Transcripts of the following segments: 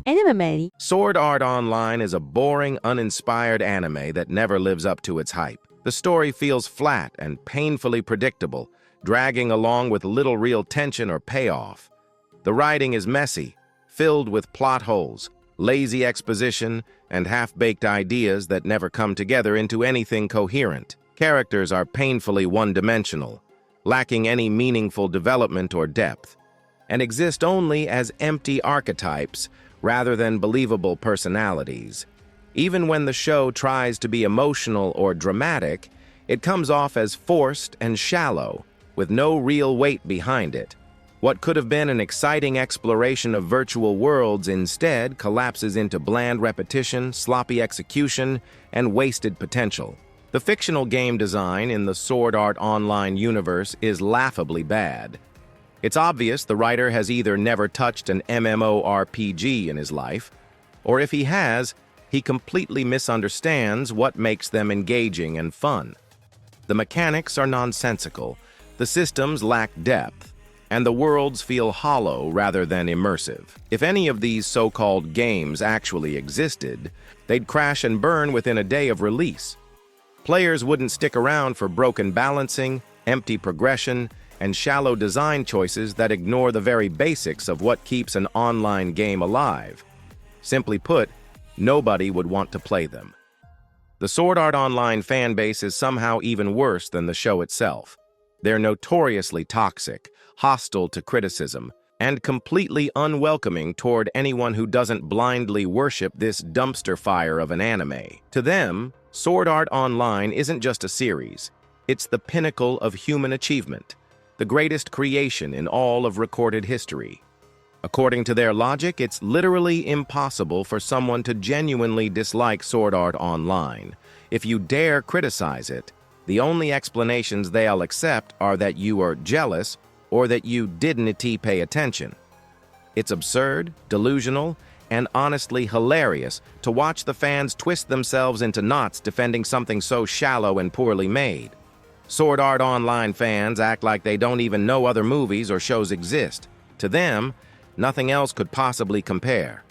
Anime. Sword Art Online is a boring, uninspired anime that never lives up to its hype. The story feels flat and painfully predictable, dragging along with little real tension or payoff. The writing is messy, filled with plot holes, lazy exposition, and half-baked ideas that never come together into anything coherent. Characters are painfully one-dimensional, lacking any meaningful development or depth, and exist only as empty archetypes rather than believable personalities. Even when the show tries to be emotional or dramatic, it comes off as forced and shallow, with no real weight behind it. What could have been an exciting exploration of virtual worlds instead collapses into bland repetition, sloppy execution, and wasted potential. The fictional game design in the Sword Art Online universe is laughably bad. It's obvious the writer has either never touched an MMORPG in his life, or if he has, he completely misunderstands what makes them engaging and fun. The mechanics are nonsensical, the systems lack depth, and the worlds feel hollow rather than immersive. If any of these so-called games actually existed, they'd crash and burn within a day of release. Players wouldn't stick around for broken balancing, empty progression, and shallow design choices that ignore the very basics of what keeps an online game alive. Simply put, nobody would want to play them. The Sword Art Online fanbase is somehow even worse than the show itself. They're notoriously toxic, hostile to criticism, and completely unwelcoming toward anyone who doesn't blindly worship this dumpster fire of an anime. To them, Sword Art Online isn't just a series. It's the pinnacle of human achievement, the greatest creation in all of recorded history. According to their logic, it's literally impossible for someone to genuinely dislike Sword Art Online. If you dare criticize it, the only explanations they'll accept are that you are jealous or that you didn't pay attention. It's absurd, delusional, and honestly hilarious to watch the fans twist themselves into knots defending something so shallow and poorly made. Sword Art Online fans act like they don't even know other movies or shows exist. To them, nothing else could possibly compare.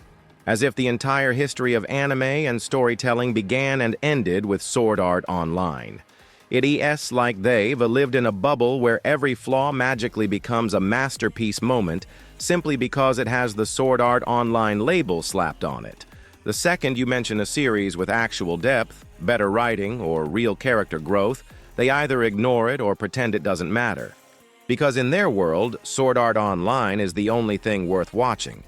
As if the entire history of anime and storytelling began and ended with Sword Art Online. Idiots like they've lived in a bubble where every flaw magically becomes a masterpiece moment simply because it has the Sword Art Online label slapped on it. The second you mention a series with actual depth, better writing, or real character growth, they either ignore it or pretend it doesn't matter. Because in their world, Sword Art Online is the only thing worth watching.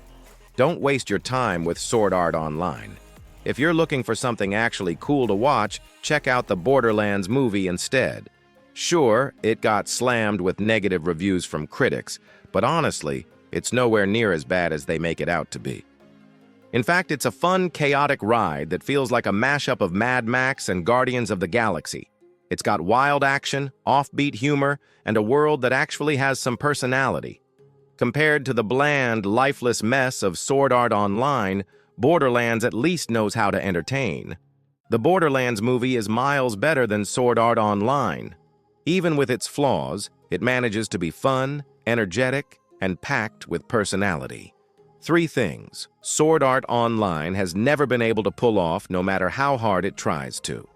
Don't waste your time with Sword Art Online. If you're looking for something actually cool to watch, check out the Borderlands movie instead. Sure, it got slammed with negative reviews from critics, but honestly, it's nowhere near as bad as they make it out to be. In fact, it's a fun, chaotic ride that feels like a mashup of Mad Max and Guardians of the Galaxy. It's got wild action, offbeat humor, and a world that actually has some personality. Compared to the bland, lifeless mess of Sword Art Online, Borderlands at least knows how to entertain. The Borderlands movie is miles better than Sword Art Online. Even with its flaws, it manages to be fun, energetic, and packed with personality. 3 things Sword Art Online has never been able to pull off no matter how hard it tries to.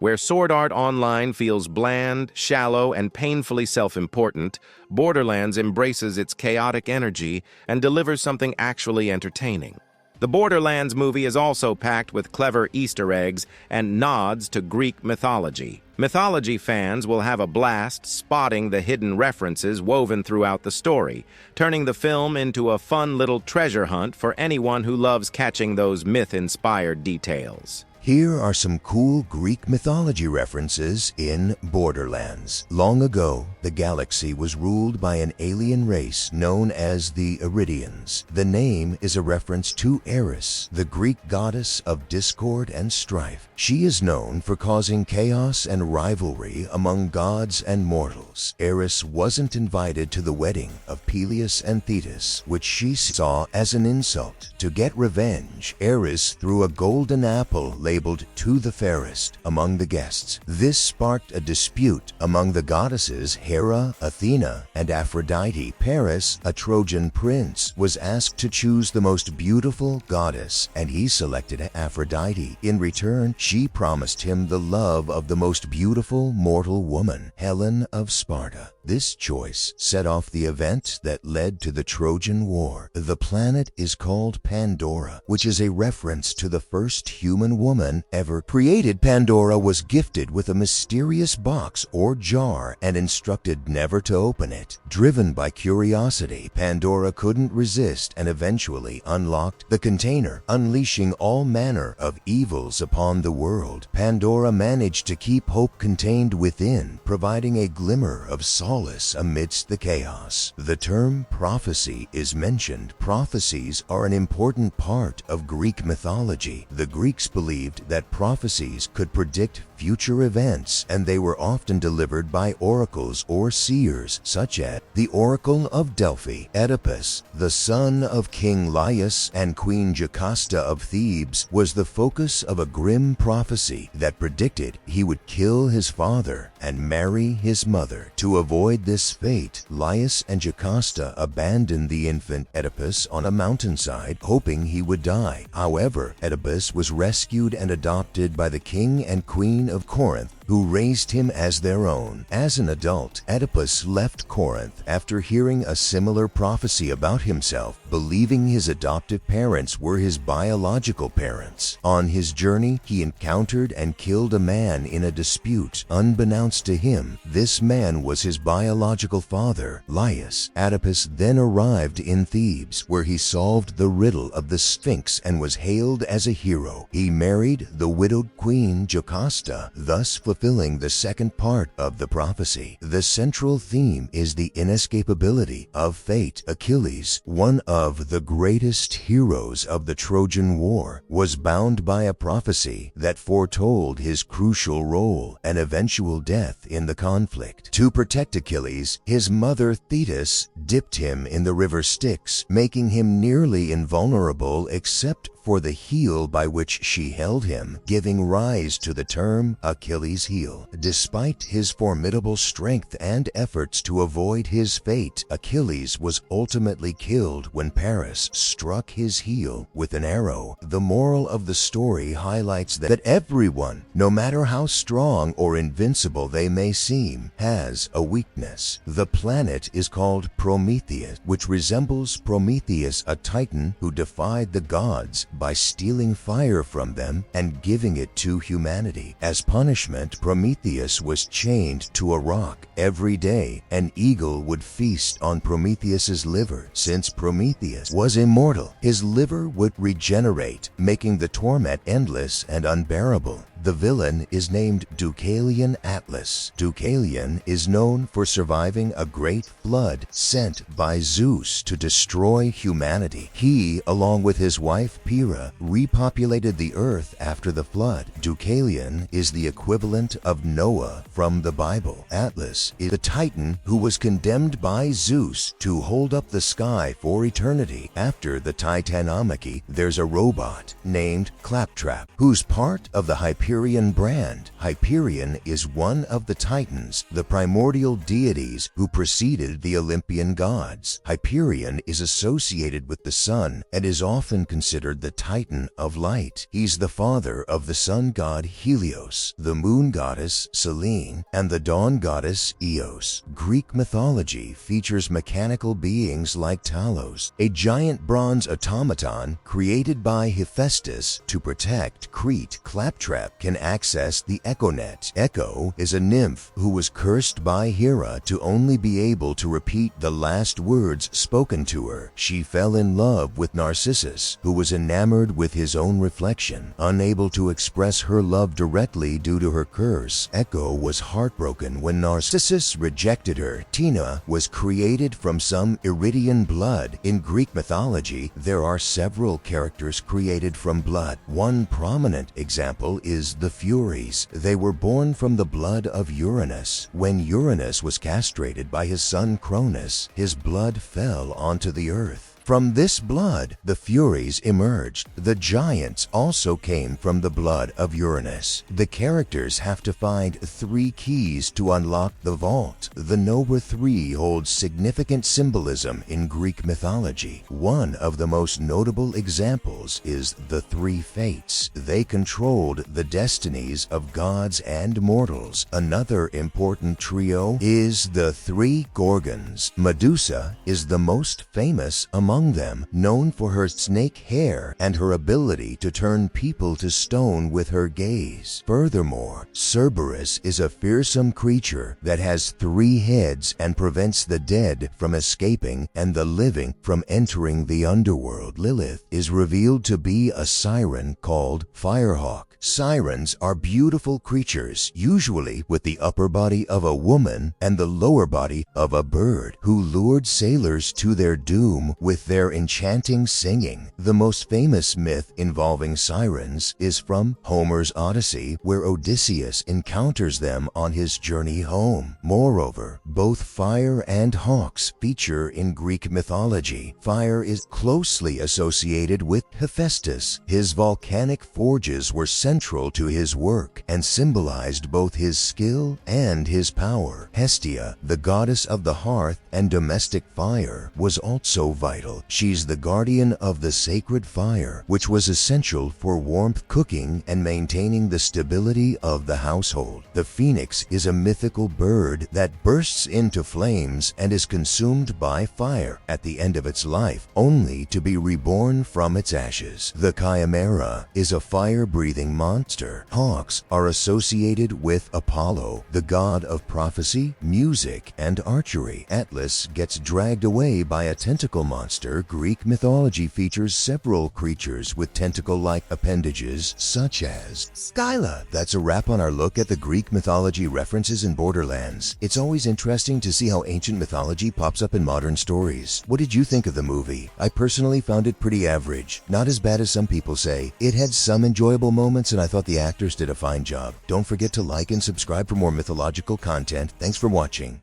Where Sword Art Online feels bland, shallow, and painfully self-important, Borderlands embraces its chaotic energy and delivers something actually entertaining. The Borderlands movie is also packed with clever Easter eggs and nods to Greek mythology. Mythology fans will have a blast spotting the hidden references woven throughout the story, turning the film into a fun little treasure hunt for anyone who loves catching those myth-inspired details. Here are some cool Greek mythology references in Borderlands. Long ago, the galaxy was ruled by an alien race known as the Iridians. The name is a reference to Eris, the Greek goddess of discord and strife. She is known for causing chaos and rivalry among gods and mortals. Eris wasn't invited to the wedding of Peleus and Thetis, which she saw as an insult. To get revenge, Eris threw a golden apple laid labeled "to the fairest" among the guests. This sparked a dispute among the goddesses Hera, Athena, and Aphrodite. Paris, a Trojan prince, was asked to choose the most beautiful goddess, and he selected Aphrodite. In return, she promised him the love of the most beautiful mortal woman, Helen of Sparta. This choice set off the event that led to the Trojan War. The planet is called Pandora, which is a reference to the first human woman ever created. Pandora was gifted with a mysterious box or jar and instructed never to open it. Driven by curiosity, Pandora couldn't resist and eventually unlocked the container, unleashing all manner of evils upon the world. Pandora managed to keep hope contained within, providing a glimmer of solace amidst the chaos. The term prophecy is mentioned. Prophecies are an important part of Greek mythology. The Greeks believed that prophecies could predict future events, and they were often delivered by oracles or seers, such as the Oracle of Delphi. Oedipus, the son of King Laius and Queen Jocasta of Thebes, was the focus of a grim prophecy that predicted he would kill his father and marry his mother. To avoid this fate, Laius and Jocasta abandoned the infant Oedipus on a mountainside, hoping he would die. However, Oedipus was rescued and adopted by the king and queen of Corinth, who raised him as their own. As an adult, Oedipus left Corinth after hearing a similar prophecy about himself, believing his adoptive parents were his biological parents. On his journey, he encountered and killed a man in a dispute. Unbeknownst to him, this man was his biological father, Laius. Oedipus then arrived in Thebes, where he solved the riddle of the Sphinx and was hailed as a hero. He married the widowed queen Jocasta, thus fulfilling the second part of the prophecy. The central theme is the inescapability of fate. Achilles, one of the greatest heroes of the Trojan War, was bound by a prophecy that foretold his crucial role and eventual death in the conflict. To protect Achilles, his mother Thetis dipped him in the river Styx, making him nearly invulnerable except for the heel by which she held him, giving rise to the term Achilles' heel. Despite his formidable strength and efforts to avoid his fate, Achilles was ultimately killed when Paris struck his heel with an arrow. The moral of the story highlights that everyone, no matter how strong or invincible they may seem, has a weakness. The planet is called Prometheus, which resembles Prometheus, a titan who defied the gods by stealing fire from them and giving it to humanity. As punishment, Prometheus was chained to a rock. Every day, an eagle would feast on Prometheus's liver. Since Prometheus was immortal, his liver would regenerate, making the torment endless and unbearable. The villain is named Deucalion Atlas. Deucalion is known for surviving a great flood sent by Zeus to destroy humanity. He, along with his wife Pyrrha, repopulated the earth after the flood. Deucalion is the equivalent of Noah from the Bible. Atlas is the titan who was condemned by Zeus to hold up the sky for eternity. After the Titanomachy, there's a robot named Claptrap, who's part of the Hyperion brand. Hyperion is one of the Titans, the primordial deities who preceded the Olympian gods. Hyperion is associated with the sun and is often considered the Titan of light. He's the father of the sun god Helios, the moon goddess Selene, and the dawn goddess Eos. Greek mythology features mechanical beings like Talos, a giant bronze automaton created by Hephaestus to protect Crete. Claptrap can access the Echonet. Echo is a nymph who was cursed by Hera to only be able to repeat the last words spoken to her. She fell in love with Narcissus, who was enamored with his own reflection. Unable to express her love directly due to her curse, Echo was heartbroken when Narcissus rejected her. Tina was created from some Iridian blood. In Greek mythology, there are several characters created from blood. One prominent example is the Furies. They were born from the blood of Uranus. When Uranus was castrated by his son Cronus, his blood fell onto the earth. From this blood, the Furies emerged. The giants also came from the blood of Uranus. The characters have to find 3 keys to unlock the vault. The number 3 holds significant symbolism in Greek mythology. One of the most notable examples is the 3 Fates. They controlled the destinies of gods and mortals. Another important trio is the 3 Gorgons. Medusa is the most famous among them, known for her snake hair and her ability to turn people to stone with her gaze. Furthermore, Cerberus is a fearsome creature that has 3 heads and prevents the dead from escaping and the living from entering the underworld. Lilith is revealed to be a siren called Firehawk. Sirens are beautiful creatures, usually with the upper body of a woman and the lower body of a bird, who lured sailors to their doom with their enchanting singing. The most famous myth involving sirens is from Homer's Odyssey, where Odysseus encounters them on his journey home. Moreover, both fire and hawks feature in Greek mythology. Fire is closely associated with Hephaestus. His volcanic forges were central to his work and symbolized both his skill and his power. Hestia, the goddess of the hearth and domestic fire, was also vital. She's the guardian of the sacred fire, which was essential for warmth, cooking, and maintaining the stability of the household. The phoenix is a mythical bird that bursts into flames and is consumed by fire at the end of its life, only to be reborn from its ashes. The chimera is a fire-breathing monster. Hawks are associated with Apollo, the god of prophecy, music, and archery. Atlas gets dragged away by a tentacle monster. Greek mythology features several creatures with tentacle-like appendages, such as Skyla. That's a wrap on our look at the Greek mythology references in Borderlands. It's always interesting to see how ancient mythology pops up in modern stories. What did you think of the movie? I personally found it pretty average. Not as bad as some people say. It had some enjoyable moments, and I thought the actors did a fine job. Don't forget to like and subscribe for more mythological content. Thanks for watching.